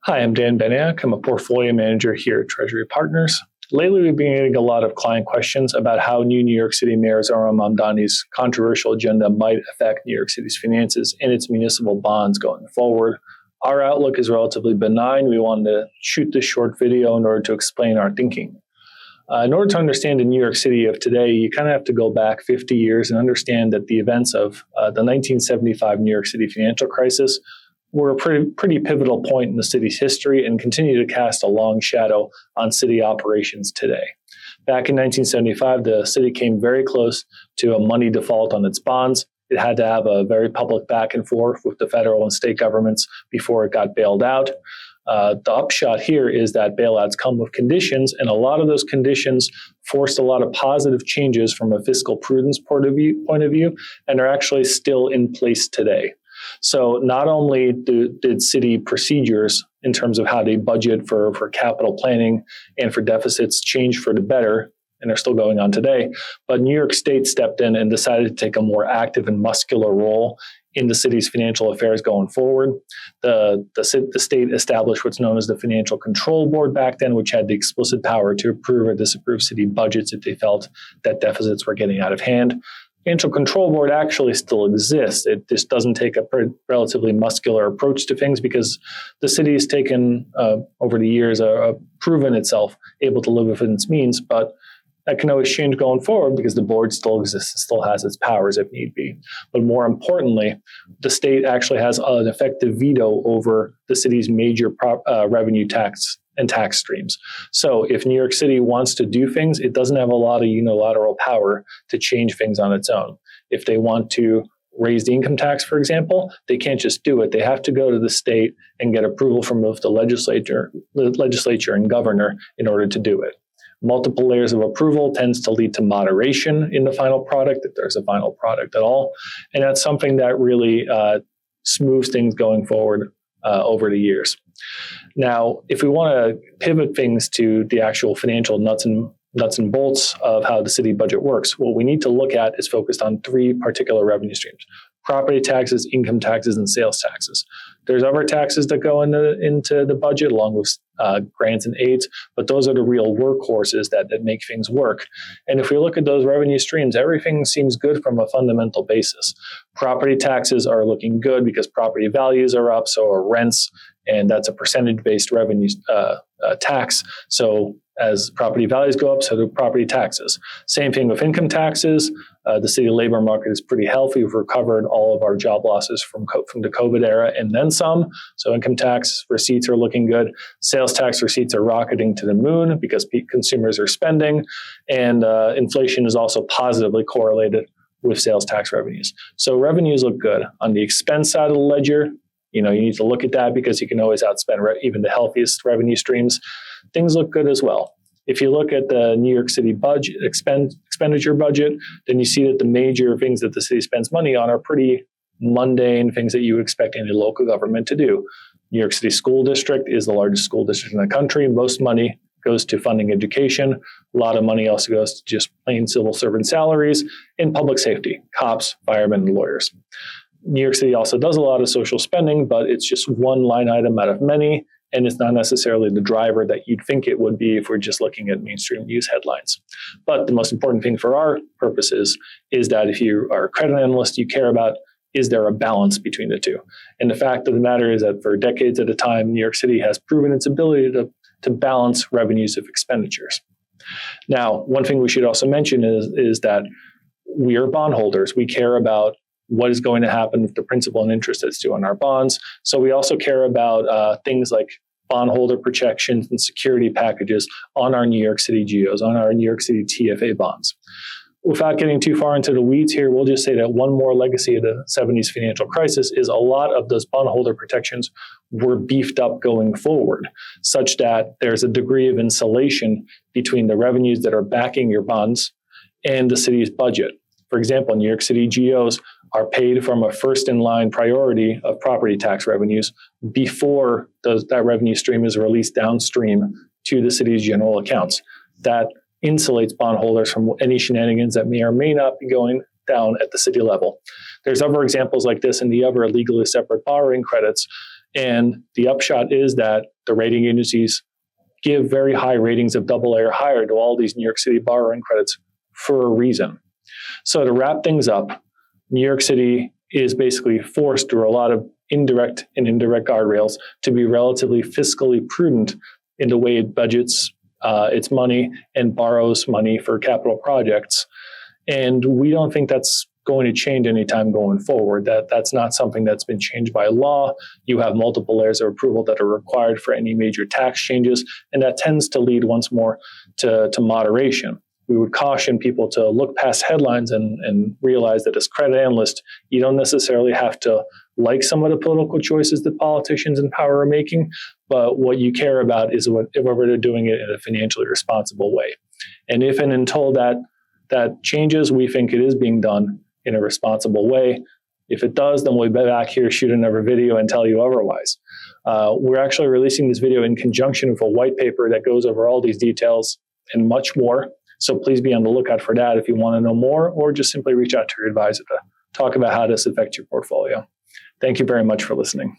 Hi, I'm Dan Beniak. I'm a portfolio manager here at Treasury Partners. Lately, we've been getting a lot of client questions about how New York City Mayor Mamdani's controversial agenda might affect New York City's finances and its municipal bonds going forward. Our outlook is relatively benign. We wanted to shoot this short video in order to explain our thinking. In order to understand the New York City of today, you kind of have to go back 50 years and understand that the events of the 1975 New York City financial crisis were a pretty pivotal point in the city's history and continue to cast a long shadow on city operations today. Back in 1975, the city came very close to a money default on its bonds. It had to have a very public back and forth with the federal and state governments before it got bailed out. The upshot here is that bailouts come with conditions, and a lot of those conditions forced a lot of positive changes from a fiscal prudence point of view, and are actually still in place today. So not only did city procedures in terms of how they budget for capital planning and for deficits change for the better, and they're still going on today, but New York State stepped in and decided to take a more active and muscular role in the city's financial affairs going forward. The state established what's known as the Financial Control Board back then, which had the explicit power to approve or disapprove city budgets if they felt that deficits were getting out of hand. Financial Control Board actually still exists. It just doesn't take a relatively muscular approach to things because the city has taken, over the years, proven itself able to live within its means, but that can always change going forward because the board still exists, still has its powers if need be. But more importantly, the state actually has an effective veto over the city's major revenue tax and tax streams. So if New York City wants to do things, it doesn't have a lot of unilateral power to change things on its own. If they want to raise the income tax, for example, they can't just do it. They have to go to the state and get approval from both the legislature and governor in order to do it. Multiple layers of approval tends to lead to moderation in the final product, if there's a final product at all. And that's something that really smooths things going forward over the years. Now, if we want to pivot things to the actual financial nuts and bolts of how the city budget works, what we need to look at is focused on three particular revenue streams: property taxes, income taxes, and sales taxes. There's other taxes that go into the budget along with grants and aids, but those are the real workhorses that make things work. And if we look at those revenue streams, everything seems good from a fundamental basis. Property taxes are looking good because property values are up, so are rents, and that's a percentage-based revenue tax. So as property values go up, so do property taxes. Same thing with income taxes. The city labor market is pretty healthy. We've recovered all of our job losses from the COVID era and then some. So income tax receipts are looking good. Sales tax receipts are rocketing to the moon because consumers are spending. And inflation is also positively correlated with sales tax revenues. So revenues look good. On the expense side of the ledger, you need to look at that because you can always outspend even the healthiest revenue streams. Things look good as well. If you look at the New York City budget, expenditure budget, then you see that the major things that the city spends money on are pretty mundane things that you would expect any local government to do. New York City School District is the largest school district in the country. Most money goes to funding education. A lot of money also goes to just plain civil servant salaries and public safety, cops, firemen, and lawyers. New York City also does a lot of social spending, but it's just one line item out of many, and it's not necessarily the driver that you'd think it would be if we're just looking at mainstream news headlines. But the most important thing for our purposes is that if you are a credit analyst, you care about, is there a balance between the two? And the fact of the matter is that for decades at a time, New York City has proven its ability to balance revenues with expenditures. Now, one thing we should also mention is that we are bondholders. We care about what is going to happen with the principal and interest that's due on our bonds. So we also care about things like bondholder protections and security packages on our New York City GEOs, on our New York City TFA bonds. Without getting too far into the weeds here, we'll just say that one more legacy of the 70s financial crisis is a lot of those bondholder protections were beefed up going forward, such that there's a degree of insulation between the revenues that are backing your bonds and the city's budget. For example, New York City GEOs are paid from a first-in-line priority of property tax revenues before that revenue stream is released downstream to the city's general accounts. That insulates bondholders from any shenanigans that may or may not be going down at the city level. There's other examples like this in the other legally separate borrowing credits, And the upshot is that the rating agencies give very high ratings of AA or higher to all these New York City borrowing credits for a reason. So to wrap things up, New York City is basically forced through a lot of indirect and indirect guardrails to be relatively fiscally prudent in the way it budgets its money and borrows money for capital projects. And we don't think that's going to change anytime going forward. That's not something that's been changed by law. You have multiple layers of approval that are required for any major tax changes, and that tends to lead once more to moderation. We would caution people to look past headlines and realize that as credit analysts, you don't necessarily have to like some of the political choices that politicians in power are making, but what you care about is whether they're doing it in a financially responsible way. And if and until that changes, we think it is being done in a responsible way. If it does, then we'll be back here, shoot another video and tell you otherwise. We're actually releasing this video in conjunction with a white paper that goes over all these details and much more. So please be on the lookout for that if you want to know more, or just simply reach out to your advisor to talk about how this affects your portfolio. Thank you very much for listening.